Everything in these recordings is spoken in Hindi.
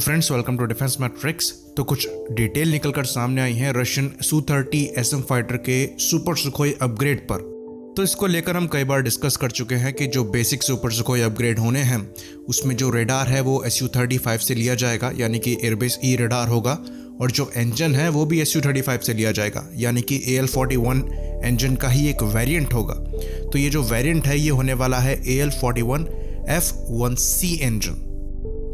Friends, welcome to defence matrix. तो कुछ डिटेल निकलकर सामने आई हैं रशियन Su-30 SM फाइटर के सुपर सुखोई अपग्रेड पर। तो इसको लेकर हम कई बार डिस्कस कर चुके हैं कि जो बेसिक सुपर सुखोई अपग्रेड होने हैं उसमें जो रेडार है वो Su-35 से लिया जाएगा, यानी कि एयरबेस ई रेडार होगा, और जो इंजन है वो भी Su-35 से लिया जाएगा, यानी कि AL-41 इंजन का ही एक वेरिएंट होगा। तो ये जो वेरिएंट है ये होने वाला है AL-41 F1C इंजन।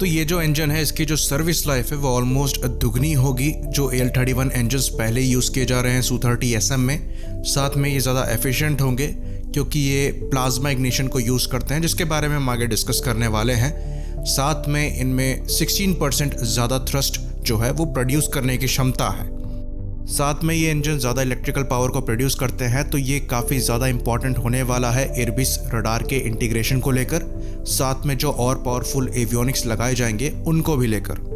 तो ये जो इंजन है इसकी जो सर्विस लाइफ है वो ऑलमोस्ट दुगनी होगी जो AL-31 इंजन्स पहले यूज़ किए जा रहे हैं Su-30 SM में। साथ में ये ज़्यादा एफिशिएंट होंगे क्योंकि ये प्लाज्मा इग्निशन को यूज़ करते हैं, जिसके बारे में हम आगे डिस्कस करने वाले हैं। साथ में इनमें 16% ज़्यादा थ्रस्ट जो है वो प्रोड्यूस करने की क्षमता है। साथ में ये इंजन ज़्यादा इलेक्ट्रिकल पावर को प्रोड्यूस करते हैं, तो ये काफ़ी ज़्यादा इंपॉर्टेंट होने वाला है एयरबेस रडार के इंटीग्रेशन को लेकर, साथ में जो और पावरफुल एवियोनिक्स लगाए जाएंगे उनको भी लेकर।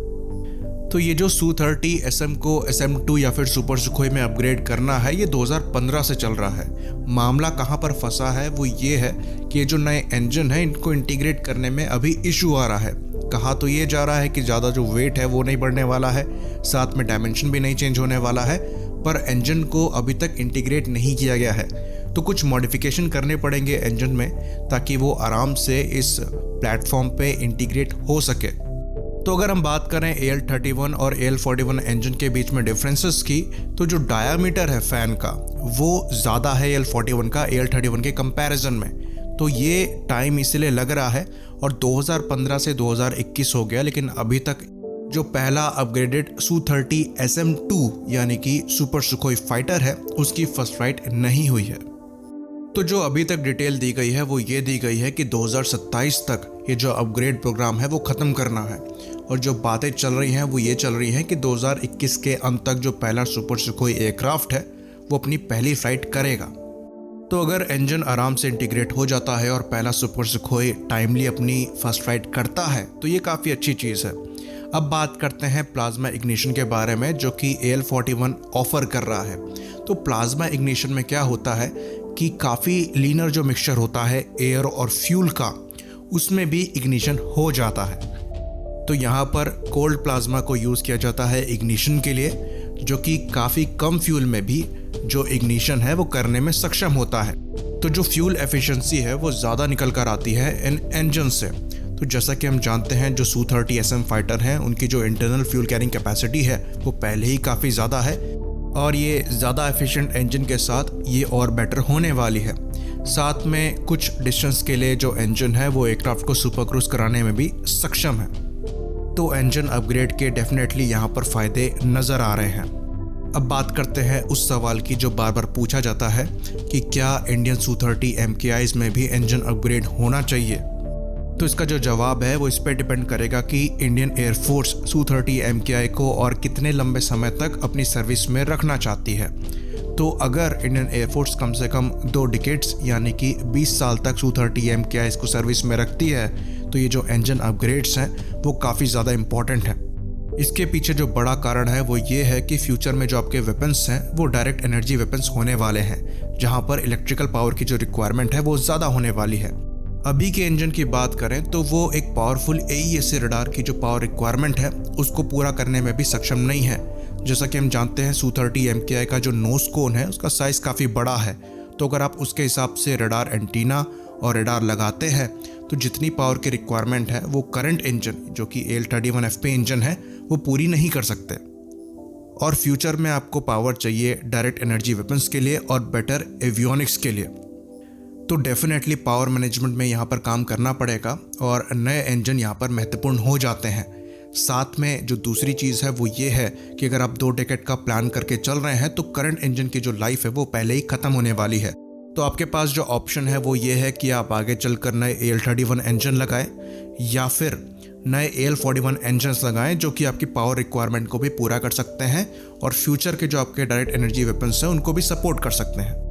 तो ये जो Su-30 SM को SM-2 या फिर सुपर सुखोई में अपग्रेड करना है ये 2015 से चल रहा है। मामला कहाँ पर फंसा है वो ये है कि ये जो नए इंजन है इनको इंटीग्रेट करने में अभी इशू आ रहा है। कहा तो ये जा रहा है कि ज़्यादा जो वेट है वो नहीं बढ़ने वाला है, साथ में डायमेंशन भी नहीं चेंज होने वाला है, पर इंजन को अभी तक इंटीग्रेट नहीं किया गया है। तो कुछ मॉडिफिकेशन करने पड़ेंगे इंजन में ताकि वो आराम से इस प्लेटफॉर्म पे इंटीग्रेट हो सके। तो अगर हम बात करें AL-31 और AL-41 इंजन के बीच में डिफरेंसेस की, तो जो डायामीटर है फैन का वो ज़्यादा है AL-41 का AL-31 के कंपैरिजन में। तो ये टाइम इसलिए लग रहा है, और 2015 से 2021 हो गया, लेकिन अभी तक जो पहला अपग्रेडेड Su-30 SM-2 यानी कि सुपर सुखोई फाइटर है उसकी फर्स्ट फ्लाइट नहीं हुई है। तो जो अभी तक डिटेल दी गई है वो ये दी गई है कि 2027 तक ये जो अपग्रेड प्रोग्राम है वो ख़त्म करना है, और जो बातें चल रही हैं वो ये चल रही हैं कि 2021 के अंत तक जो पहला सुपर सुखोई एयरक्राफ्ट है वो अपनी पहली फ्लाइट करेगा। तो अगर इंजन आराम से इंटीग्रेट हो जाता है और पहला सुपर सुखोई टाइमली अपनी फर्स्ट फ्लाइट करता है तो ये काफ़ी अच्छी चीज़ है। अब बात करते हैं प्लाज्मा इग्निशन के बारे में जो कि AL-41 ऑफर कर रहा है। तो प्लाज्मा इग्निशन में क्या होता है कि काफ़ी लीनर जो मिक्सचर होता है एयर और फ्यूल का, उसमें भी इग्निशन हो जाता है। तो यहाँ पर कोल्ड प्लाज्मा को यूज़ किया जाता है इग्निशन के लिए, जो कि काफ़ी कम फ्यूल में भी जो इग्निशन है वो करने में सक्षम होता है। तो जो फ्यूल एफिशिएंसी है वो ज़्यादा निकल कर आती है इन इंजन से। तो जैसा कि हम जानते हैं जो Su-30 SM फाइटर हैं उनकी जो इंटरनल फ्यूल कैरिंग कैपेसिटी है वो पहले ही काफ़ी ज़्यादा है, और ये ज़्यादा एफिशिएंट इंजन के साथ ये और बेटर होने वाली है। साथ में कुछ डिस्टेंस के लिए जो इंजन है वो एयरक्राफ्ट को सुपर क्रूज कराने में भी सक्षम है। तो इंजन अपग्रेड के डेफिनेटली यहाँ पर फ़ायदे नज़र आ रहे हैं। अब बात करते हैं उस सवाल की जो बार बार पूछा जाता है कि क्या इंडियन Su-30 MKIs में भी इंजन अपग्रेड होना चाहिए। तो इसका जो जवाब है वो इस पर डिपेंड करेगा कि इंडियन एयरफोर्स Su-30 MKI को और कितने लंबे समय तक अपनी सर्विस में रखना चाहती है। तो अगर इंडियन एयरफोर्स कम से कम 2 डिकेड्स यानी कि 20 साल तक Su-30 MKIs को सर्विस में रखती है तो ये जो इंजन अपग्रेड्स हैं वो काफ़ी ज़्यादा इम्पॉर्टेंट हैं। इसके पीछे जो बड़ा कारण है वो ये है कि फ्यूचर में जो आपके वेपन्स हैं वो डायरेक्ट एनर्जी वेपन्स होने वाले हैं, जहाँ पर इलेक्ट्रिकल पावर की जो रिक्वायरमेंट है वो ज़्यादा होने वाली है। अभी के इंजन की बात करें तो वो एक पावरफुल AESA रडार की जो पावर रिक्वायरमेंट है उसको पूरा करने में भी सक्षम नहीं है। जैसा कि हम जानते हैं Su-30 MKI का जो नोज कोन है उसका साइज़ काफ़ी बड़ा है, तो अगर आप उसके हिसाब से रडार एंटीना और रडार लगाते हैं तो जितनी पावर की रिक्वायरमेंट है वो करंट इंजन जो कि AL-31 FP इंजन है वो पूरी नहीं कर सकते। और फ्यूचर में आपको पावर चाहिए डायरेक्ट एनर्जी वेपन्स के लिए और बेटर एवियोनिक्स के लिए। तो डेफिनेटली पावर मैनेजमेंट में यहाँ पर काम करना पड़ेगा और नए इंजन यहाँ पर महत्वपूर्ण हो जाते हैं। साथ में जो दूसरी चीज़ है वो ये है कि अगर आप 2 डेकेड का प्लान करके चल रहे हैं तो करंट इंजन की जो लाइफ है वो पहले ही ख़त्म होने वाली है। तो आपके पास जो ऑप्शन है वो ये है कि आप आगे चलकर नए AL-31 इंजन लगाएं या फिर नए AL-41 इंजन्स लगाएं जो कि आपकी पावर रिक्वायरमेंट को भी पूरा कर सकते हैं और फ्यूचर के जो आपके डायरेक्ट एनर्जी वेपन्स हैं उनको भी सपोर्ट कर सकते हैं।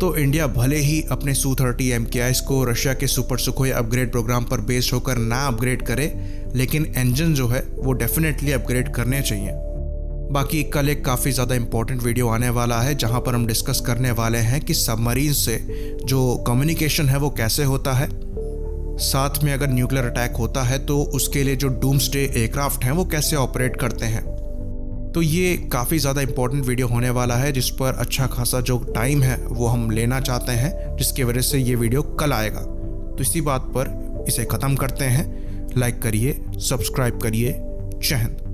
तो इंडिया भले ही अपने Su-30 MKIs को रशिया के सुपर सुखोई अपग्रेड प्रोग्राम पर बेस्ड होकर ना अपग्रेड करे, लेकिन इंजन जो है वो डेफिनेटली अपग्रेड करने चाहिए। बाकी कल एक काफ़ी ज़्यादा इंपॉर्टेंट वीडियो आने वाला है जहां पर हम डिस्कस करने वाले हैं कि सबमरीन से जो कम्युनिकेशन है वो कैसे होता है। साथ में अगर न्यूक्लियर अटैक होता है तो उसके लिए जो डूम्सडे एयरक्राफ्ट हैं वो कैसे ऑपरेट करते हैं। तो ये काफ़ी ज़्यादा इंपॉर्टेंट वीडियो होने वाला है, जिस पर अच्छा खासा जो टाइम है वो हम लेना चाहते हैं, जिसकी वजह से ये वीडियो कल आएगा। तो इसी बात पर इसे ख़त्म करते हैं। लाइक करिए, सब्सक्राइब करिए। जय हिंद।